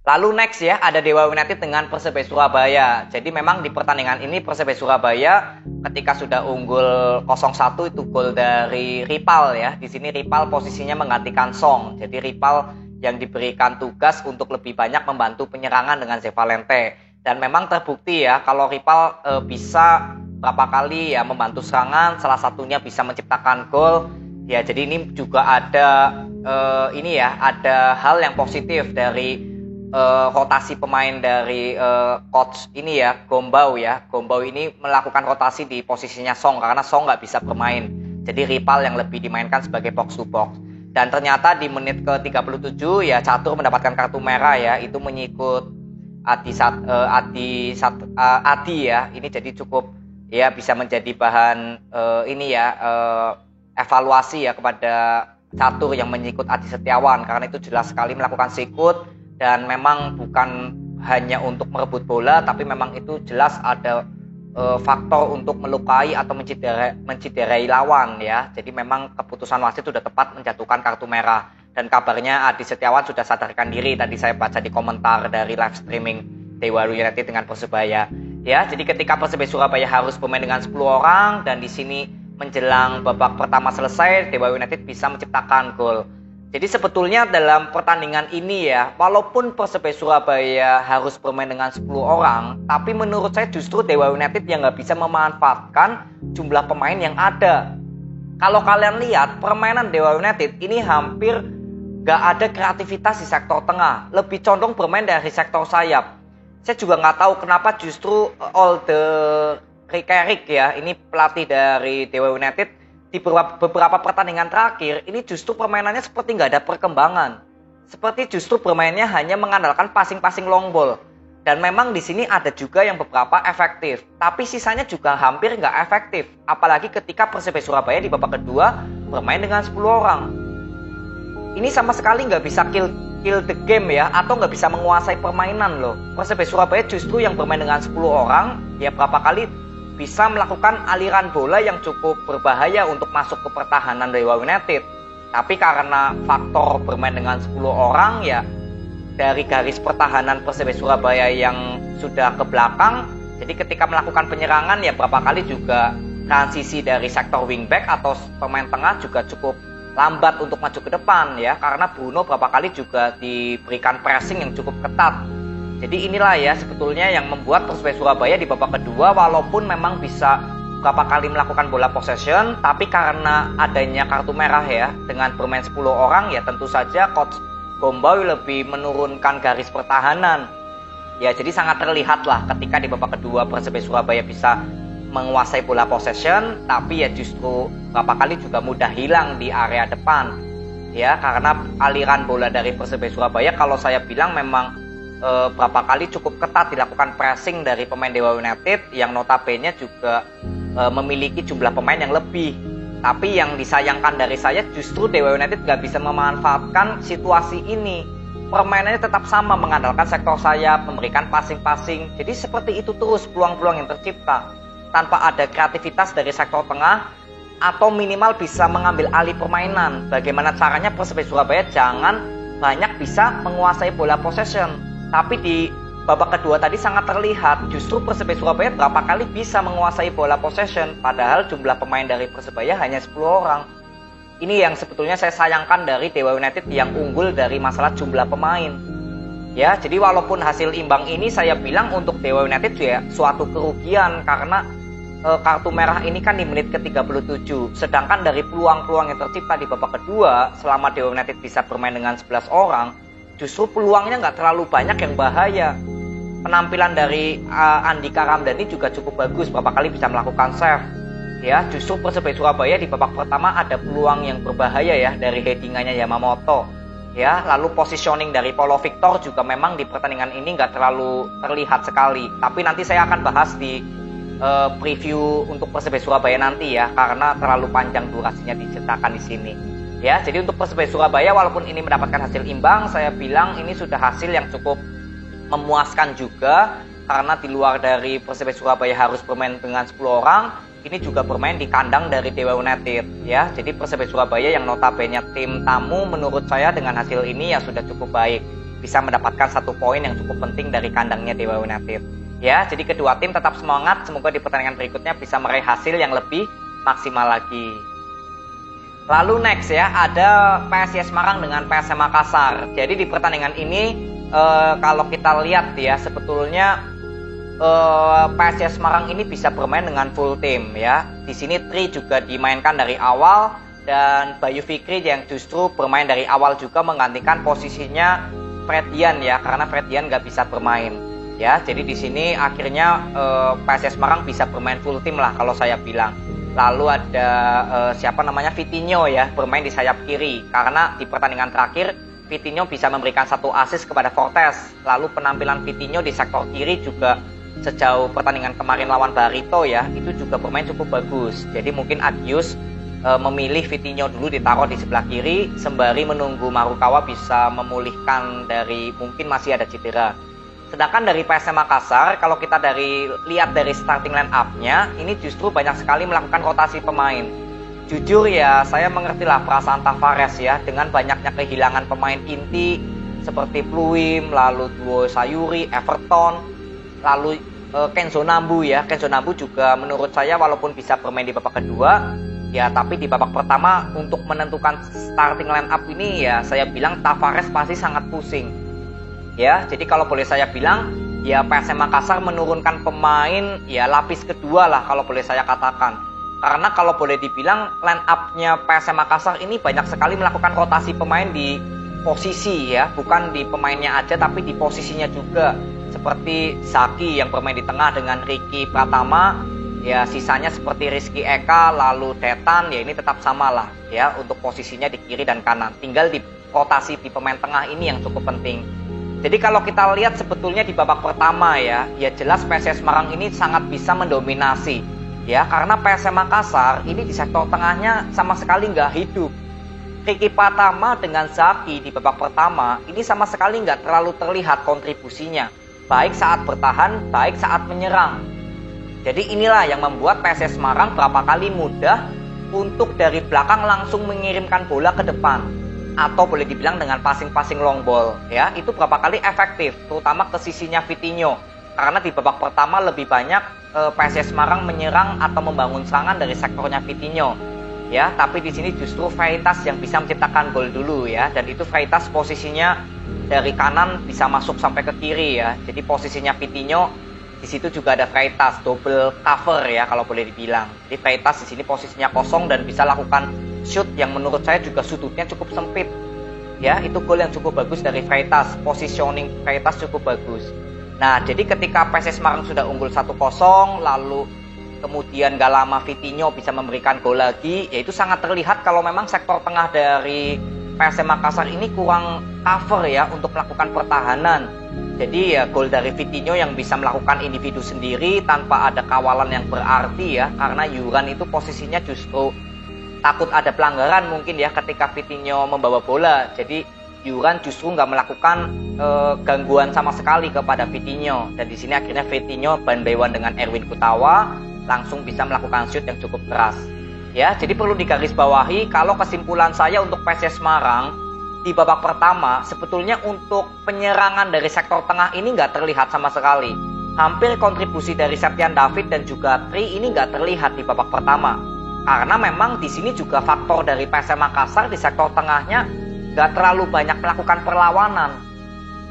Lalu next ya, ada Dewa United dengan Persebaya Surabaya. Jadi memang di pertandingan ini Persebaya Surabaya ketika sudah unggul 0-1 itu gol dari Ripal ya. Di sini Ripal posisinya menggantikan Song. Jadi Ripal yang diberikan tugas untuk lebih banyak membantu penyerangan dengan Zevalente. Dan memang terbukti ya kalau Ripal bisa berapa kali ya membantu serangan, salah satunya bisa menciptakan gol. Ya, jadi ini juga ada ada hal yang positif dari rotasi pemain dari coach ini ya, Gombau ya. Gombau ini melakukan rotasi di posisinya Song karena Song nggak bisa bermain. Jadi Ripal yang lebih dimainkan sebagai box to box. Dan ternyata di menit ke-37 ya Catur mendapatkan kartu merah ya, itu menyikut Adi ya. Ini jadi cukup ya bisa menjadi bahan evaluasi ya kepada Catur yang menyikut Adi Setiawan karena itu jelas sekali melakukan sikut. Dan memang bukan hanya untuk merebut bola, tapi memang itu jelas ada faktor untuk melukai atau menciderai lawan ya. Jadi memang keputusan wasit sudah tepat menjatuhkan kartu merah. Dan kabarnya Adi Setiawan sudah sadarkan diri, tadi saya baca di komentar dari live streaming Dewa United dengan Persebaya. Ya, jadi ketika Persebaya Surabaya harus bermain dengan 10 orang dan di sini menjelang babak pertama selesai, Dewa United bisa menciptakan gol. Jadi sebetulnya dalam pertandingan ini ya, walaupun Persebaya Surabaya harus bermain dengan 10 orang, tapi menurut saya justru Dewa United yang nggak bisa memanfaatkan jumlah pemain yang ada. Kalau kalian lihat, permainan Dewa United ini hampir nggak ada kreativitas di sektor tengah, lebih condong bermain dari sektor sayap. Saya juga nggak tahu kenapa justru Olde Rikerik ya, ini pelatih dari Dewa United, di beberapa pertandingan terakhir ini justru permainannya seperti nggak ada perkembangan, seperti justru bermainnya hanya mengandalkan passing long ball. Dan memang di sini ada juga yang beberapa efektif, tapi sisanya juga hampir nggak efektif. Apalagi ketika Persebaya Surabaya di babak kedua bermain dengan 10 orang, ini sama sekali nggak bisa kill the game ya, atau nggak bisa menguasai permainan loh. Persebaya Surabaya justru yang bermain dengan 10 orang ya berapa kali bisa melakukan aliran bola yang cukup berbahaya untuk masuk ke pertahanan Dewa United. Tapi karena faktor bermain dengan 10 orang ya, dari garis pertahanan Persebaya Surabaya yang sudah ke belakang, jadi ketika melakukan penyerangan ya berapa kali juga transisi dari sektor wingback atau pemain tengah juga cukup lambat untuk maju ke depan ya, karena Bruno berapa kali juga diberikan pressing yang cukup ketat. Jadi inilah ya sebetulnya yang membuat Persebaya Surabaya di babak kedua walaupun memang bisa berapa kali melakukan bola possession, tapi karena adanya kartu merah ya, dengan bermain 10 orang ya tentu saja coach Gombau lebih menurunkan garis pertahanan. Ya jadi sangat terlihat lah ketika di babak kedua Persebaya Surabaya bisa menguasai bola possession, tapi ya justru berapa kali juga mudah hilang di area depan. Ya karena aliran bola dari Persebaya Surabaya kalau saya bilang memang berapa kali cukup ketat dilakukan pressing dari pemain Dewa United yang notabene juga memiliki jumlah pemain yang lebih. Tapi yang disayangkan dari saya justru Dewa United gak bisa memanfaatkan situasi ini. Permainannya tetap sama, mengandalkan sektor sayap, memberikan passing-passing. Jadi seperti itu terus peluang-peluang yang tercipta tanpa ada kreativitas dari sektor tengah atau minimal bisa mengambil alih permainan. Bagaimana caranya Persebaya Surabaya jangan banyak bisa menguasai bola possession. Tapi di babak kedua tadi sangat terlihat justru Persebaya Surabaya berapa kali bisa menguasai bola possession padahal jumlah pemain dari Persebaya hanya 10 orang. Ini yang sebetulnya saya sayangkan dari Dewa United yang unggul dari masalah jumlah pemain. Ya, jadi walaupun hasil imbang ini saya bilang untuk Dewa United ya suatu kerugian karena kartu merah ini kan di menit ke-37. Sedangkan dari peluang-peluang yang tercipta di babak kedua selama Dewa United bisa bermain dengan 11 orang, justru peluangnya nggak terlalu banyak yang bahaya. Penampilan dari Andika Ramdhani juga cukup bagus, berapa kali bisa melakukan save. Ya, justru Persebaya Surabaya di babak pertama ada peluang yang berbahaya ya dari headingannya Yamamoto. Ya, lalu positioning dari Paulo Victor juga memang di pertandingan ini nggak terlalu terlihat sekali. Tapi nanti saya akan bahas di preview untuk Persebaya Surabaya nanti ya, karena terlalu panjang durasinya diceritakan di sini. Ya, jadi untuk Persebaya Surabaya walaupun ini mendapatkan hasil imbang, saya bilang ini sudah hasil yang cukup memuaskan juga karena di luar dari Persebaya Surabaya harus bermain dengan 10 orang, ini juga bermain di kandang dari Dewa United ya. Jadi Persebaya Surabaya yang notabene tim tamu menurut saya dengan hasil ini ya sudah cukup baik. bisa mendapatkan 1 poin yang cukup penting dari kandangnya Dewa United. Ya, jadi kedua tim tetap semangat, semoga di pertandingan berikutnya bisa meraih hasil yang lebih maksimal lagi. Lalu next ya, ada PSIS Semarang dengan PSM Makassar. Jadi di pertandingan ini kalau kita lihat ya, sebetulnya PSIS Semarang ini bisa bermain dengan full team ya. Di sini Tri juga dimainkan dari awal dan Bayu Fikri yang justru bermain dari awal juga menggantikan posisinya Fredian ya, karena Fredian nggak bisa bermain. Ya, jadi di sini akhirnya PSIS Semarang bisa bermain full tim lah kalau saya bilang. Lalu ada Vitinho ya, bermain di sayap kiri karena di pertandingan terakhir Vitinho bisa memberikan 1 assist kepada Fortes. Lalu penampilan Vitinho di sektor kiri juga sejauh pertandingan kemarin lawan Barito ya, itu juga bermain cukup bagus. Jadi mungkin Agius memilih Vitinho dulu ditaruh di sebelah kiri sembari menunggu Marukawa bisa memulihkan dari mungkin masih ada cedera. Sedangkan dari PSM Makassar, kalau kita lihat dari starting line up-nya, ini justru banyak sekali melakukan rotasi pemain. Jujur ya, saya mengerti lah perasaan Tavares ya, dengan banyaknya kehilangan pemain inti seperti Pluim, lalu duo Sayuri, Everton, lalu Kenzo Nambu ya. Kenzo Nambu juga menurut saya walaupun bisa bermain di babak kedua, ya tapi di babak pertama untuk menentukan starting line up ini ya saya bilang Tavares pasti sangat pusing. Ya, jadi kalau boleh saya bilang, ya PSM Makassar menurunkan pemain ya lapis kedua lah kalau boleh saya katakan. Karena kalau boleh dibilang line up-nya PSM Makassar ini banyak sekali melakukan rotasi pemain di posisi ya, bukan di pemainnya aja tapi di posisinya juga. Seperti Zaki yang bermain di tengah dengan Ricky Pratama, ya sisanya seperti Rizky Eka, lalu Detan, ya ini tetap sama lah ya untuk posisinya di kiri dan kanan. Tinggal di rotasi di pemain tengah ini yang cukup penting. Jadi kalau kita lihat sebetulnya di babak pertama ya jelas PSIS Semarang ini sangat bisa mendominasi ya, karena PSM Makassar ini di sektor tengahnya sama sekali nggak hidup. Ricky Pratama dengan Zaki di babak pertama ini sama sekali nggak terlalu terlihat kontribusinya, baik saat bertahan, baik saat menyerang. Jadi inilah yang membuat PSIS Semarang berapa kali mudah untuk dari belakang langsung mengirimkan bola ke depan. Atau boleh dibilang dengan passing-passing long ball ya, itu berapa kali efektif, terutama ke sisinya Vitinho. Karena di babak pertama lebih banyak PSIS Semarang menyerang atau membangun serangan dari sektornya Vitinho. Ya, tapi di sini justru Freitas yang bisa menciptakan gol dulu ya, dan itu Freitas posisinya dari kanan bisa masuk sampai ke kiri ya. Jadi posisinya Vitinho di situ juga ada Freitas double cover ya kalau boleh dibilang. Jadi Freitas di sini posisinya kosong dan bisa lakukan shoot yang menurut saya juga sudutnya cukup sempit. Ya, itu gol yang cukup bagus dari Freitas. Positioning Freitas cukup bagus. Nah, jadi ketika PSIS Semarang sudah unggul 1-0, lalu kemudian gak lama Vitinho bisa memberikan gol lagi, yaitu sangat terlihat kalau memang sektor tengah dari PSM Makassar ini kurang cover ya untuk melakukan pertahanan. Jadi ya gol dari Vitinho yang bisa melakukan individu sendiri tanpa ada kawalan yang berarti ya, karena Yuran itu posisinya justru takut ada pelanggaran mungkin ya ketika Vitinho membawa bola. Jadi Yuran justru nggak melakukan gangguan sama sekali kepada Vitinho. Dan di sini akhirnya Vitinho bandaiwan dengan Erwin Kutawa langsung bisa melakukan shoot yang cukup keras. Ya, jadi perlu digarisbawahi kalau kesimpulan saya untuk PSIS Semarang di babak pertama sebetulnya untuk penyerangan dari sektor tengah ini nggak terlihat sama sekali. Hampir kontribusi dari Septian David dan juga Tri ini nggak terlihat di babak pertama. Karena memang di sini juga faktor dari PSM Makassar di sektor tengahnya nggak terlalu banyak melakukan perlawanan.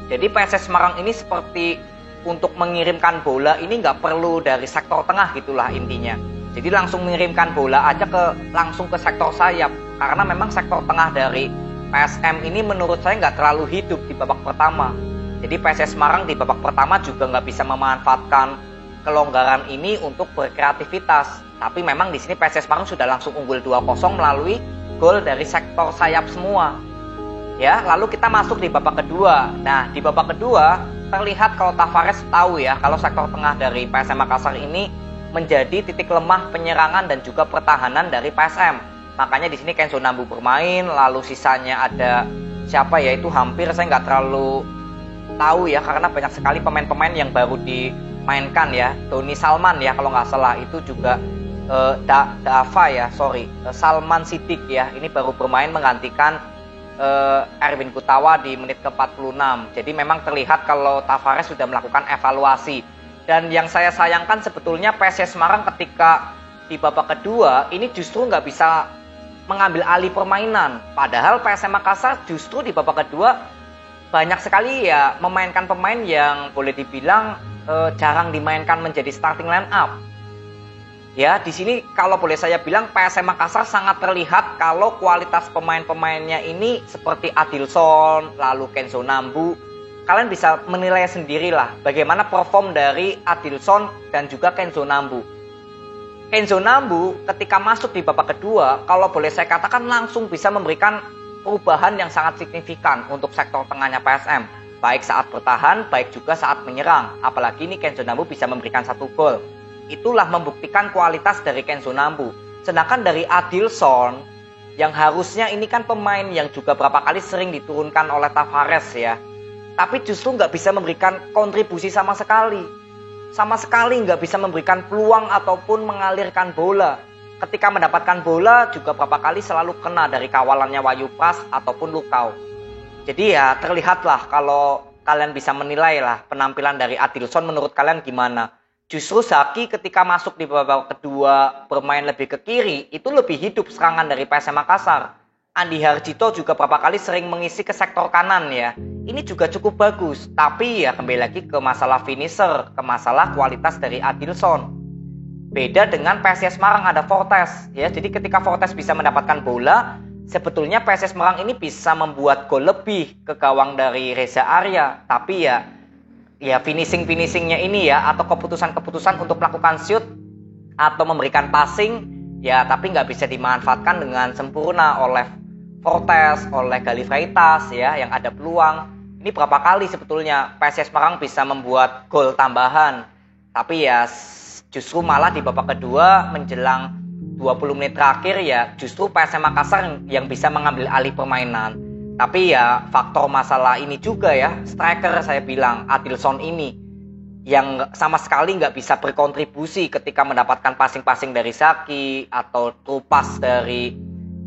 Jadi PSIS Semarang ini seperti untuk mengirimkan bola ini nggak perlu dari sektor tengah gitulah intinya. Jadi langsung mengirimkan bola aja langsung ke sektor sayap. Karena memang sektor tengah dari PSM ini menurut saya nggak terlalu hidup di babak pertama. Jadi PSIS Semarang di babak pertama juga nggak bisa memanfaatkan kelonggaran ini untuk berkreativitas. Tapi memang di sini PSIS Semarang sudah langsung unggul 2-0 melalui gol dari sektor sayap semua. Ya, lalu kita masuk di babak kedua. Nah, di babak kedua terlihat kalau Tavares tahu ya kalau sektor tengah dari PSM Makassar ini menjadi titik lemah penyerangan dan juga pertahanan dari PSM. Makanya di sini Kenzo Nambu bermain, lalu sisanya ada siapa ya, itu hampir saya nggak terlalu tahu ya karena banyak sekali pemain-pemain yang baru dimainkan ya. Doni Salman ya kalau nggak salah, itu juga Salman Sidik ya, ini baru bermain menggantikan Erwin Gutawa di menit ke-46. Jadi memang terlihat kalau Tavares sudah melakukan evaluasi. Dan yang saya sayangkan sebetulnya PSIS Semarang ketika di babak kedua ini justru nggak bisa mengambil alih permainan. Padahal PSM Makassar justru di babak kedua banyak sekali ya memainkan pemain yang boleh dibilang jarang dimainkan menjadi starting line up. Ya, di sini kalau boleh saya bilang PSM Makassar sangat terlihat kalau kualitas pemain-pemainnya ini seperti Adilson, lalu Kenzo Nambu. Kalian bisa menilai sendirilah bagaimana perform dari Adilson dan juga Kenzo Nambu. Kenzo Nambu ketika masuk di babak kedua, kalau boleh saya katakan langsung bisa memberikan perubahan yang sangat signifikan untuk sektor tengahnya PSM. Baik saat bertahan, baik juga saat menyerang. Apalagi ini Kenzo Nambu bisa memberikan 1 gol. Itulah membuktikan kualitas dari Kenzo Nambu. Sedangkan dari Adilson, yang harusnya ini kan pemain yang juga berapa kali sering diturunkan oleh Tavares ya. Tapi justru nggak bisa memberikan kontribusi sama sekali. Sama sekali nggak bisa memberikan peluang ataupun mengalirkan bola. Ketika mendapatkan bola juga berapa kali selalu kena dari kawalannya Wahyu Pras ataupun Lukau. Jadi ya terlihatlah kalau kalian bisa menilai lah penampilan dari Adilson menurut kalian gimana. Justru Zaki ketika masuk di babak kedua bermain lebih ke kiri, itu lebih hidup serangan dari PSM Makassar. Andi Harjito juga beberapa kali sering mengisi ke sektor kanan ya. Ini juga cukup bagus, tapi ya kembali lagi ke masalah finisher, ke masalah kualitas dari Adilson. Beda dengan PSIS Semarang ada Fortes ya. Jadi ketika Fortes bisa mendapatkan bola, sebetulnya PSIS Semarang ini bisa membuat gol lebih ke gawang dari Reza Arya, tapi ya finishingnya ini ya atau keputusan-keputusan untuk melakukan shoot atau memberikan passing ya tapi nggak bisa dimanfaatkan dengan sempurna oleh Fortes, oleh Galih Freitas ya yang ada peluang. Ini berapa kali sebetulnya PSIS Semarang bisa membuat gol tambahan tapi ya justru malah di babak kedua menjelang 20 menit terakhir ya justru PSM Makassar yang bisa mengambil alih permainan. Tapi ya faktor masalah ini juga ya, striker saya bilang, Adilson ini yang sama sekali nggak bisa berkontribusi ketika mendapatkan passing-passing dari Zaki atau true pass dari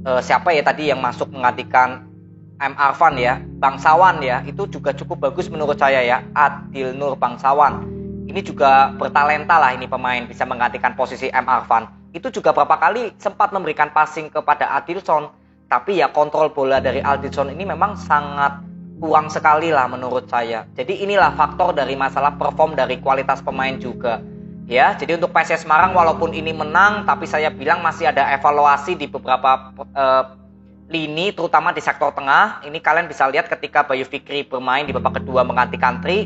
siapa ya tadi yang masuk menggantikan M. Arfan ya, Bangsawan ya, itu juga cukup bagus menurut saya ya, Adil Nur Bangsawan. Ini juga bertalenta lah ini pemain bisa menggantikan posisi M. Arfan. Itu juga berapa kali sempat memberikan passing kepada Adilson. Tapi ya kontrol bola dari Adilson ini memang sangat kurang sekali lah menurut saya. Jadi inilah faktor dari masalah perform dari kualitas pemain juga. Ya, jadi untuk PSIS Semarang walaupun ini menang, tapi saya bilang masih ada evaluasi di beberapa lini, terutama di sektor tengah. Ini kalian bisa lihat ketika Bayu Fikri bermain di babak kedua menggantikan Tri.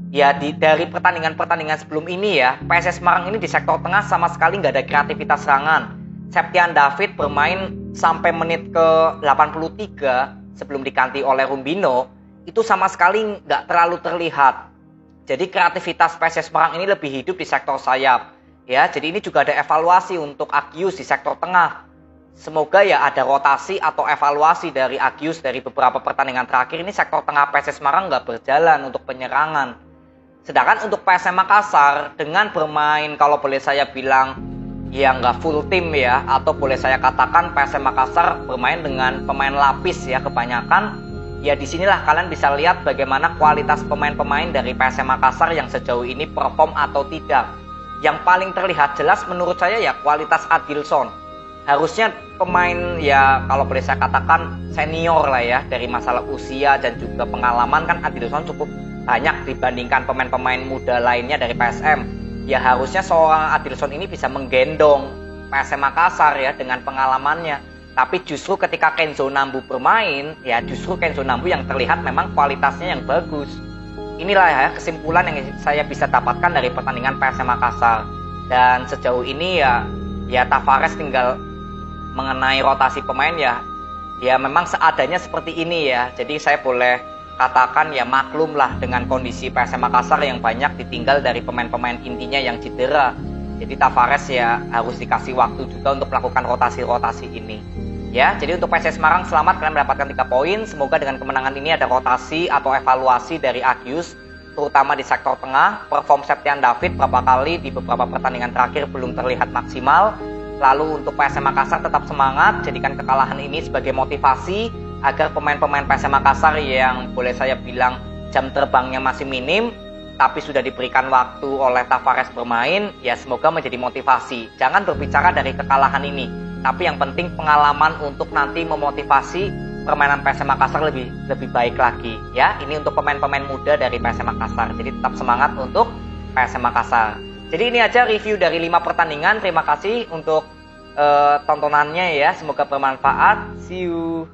Ya dari pertandingan sebelum ini ya, PSIS Semarang ini di sektor tengah sama sekali nggak ada kreativitas serangan. Septian David bermain sampai menit ke 83 sebelum diganti oleh Rumbino itu sama sekali nggak terlalu terlihat. Jadi kreativitas PSIS Semarang ini lebih hidup di sektor sayap. Ya, jadi ini juga ada evaluasi untuk Agius di sektor tengah. Semoga ya ada rotasi atau evaluasi dari Agius dari beberapa pertandingan terakhir ini sektor tengah PSIS Semarang nggak berjalan untuk penyerangan. Sedangkan untuk PSM Makassar dengan bermain kalau boleh saya bilang ya nggak full tim ya atau boleh saya katakan PSM Makassar bermain dengan pemain lapis ya kebanyakan ya disinilah kalian bisa lihat bagaimana kualitas pemain-pemain dari PSM Makassar yang sejauh ini perform atau tidak. Yang paling terlihat jelas menurut saya ya kualitas Adilson. Harusnya pemain ya kalau boleh saya katakan senior lah ya dari masalah usia dan juga pengalaman kan Adilson cukup banyak dibandingkan pemain-pemain muda lainnya dari PSM. Ya harusnya seorang Adilson ini bisa menggendong PSM Makassar ya dengan pengalamannya. Tapi justru ketika Kenzo Nambu bermain, ya justru Kenzo Nambu yang terlihat memang kualitasnya yang bagus. Inilah ya kesimpulan yang saya bisa dapatkan dari pertandingan PSM Makassar. Dan sejauh ini ya Tavares tinggal mengenai rotasi pemain ya memang seadanya seperti ini ya. Jadi saya boleh katakan ya maklum lah dengan kondisi PSM Makassar yang banyak ditinggal dari pemain-pemain intinya yang cedera. Jadi Tavares ya harus dikasih waktu juga untuk melakukan rotasi-rotasi ini. Ya, jadi untuk PSIS Semarang selamat kalian mendapatkan 3 poin. Semoga dengan kemenangan ini ada rotasi atau evaluasi dari Agius terutama di sektor tengah. Perform Septian David beberapa kali di beberapa pertandingan terakhir belum terlihat maksimal. Lalu untuk PSM Makassar tetap semangat, jadikan kekalahan ini sebagai motivasi agar pemain-pemain PSM Makassar yang boleh saya bilang jam terbangnya masih minim tapi sudah diberikan waktu oleh Tavares bermain, ya semoga menjadi motivasi. Jangan berbicara dari kekalahan ini, tapi yang penting pengalaman untuk nanti memotivasi permainan PSM Makassar lebih baik lagi. Ya, ini untuk pemain-pemain muda dari PSM Makassar. Jadi tetap semangat untuk PSM Makassar. Jadi ini aja review dari 5 pertandingan. Terima kasih untuk tontonannya ya. Semoga bermanfaat. See you.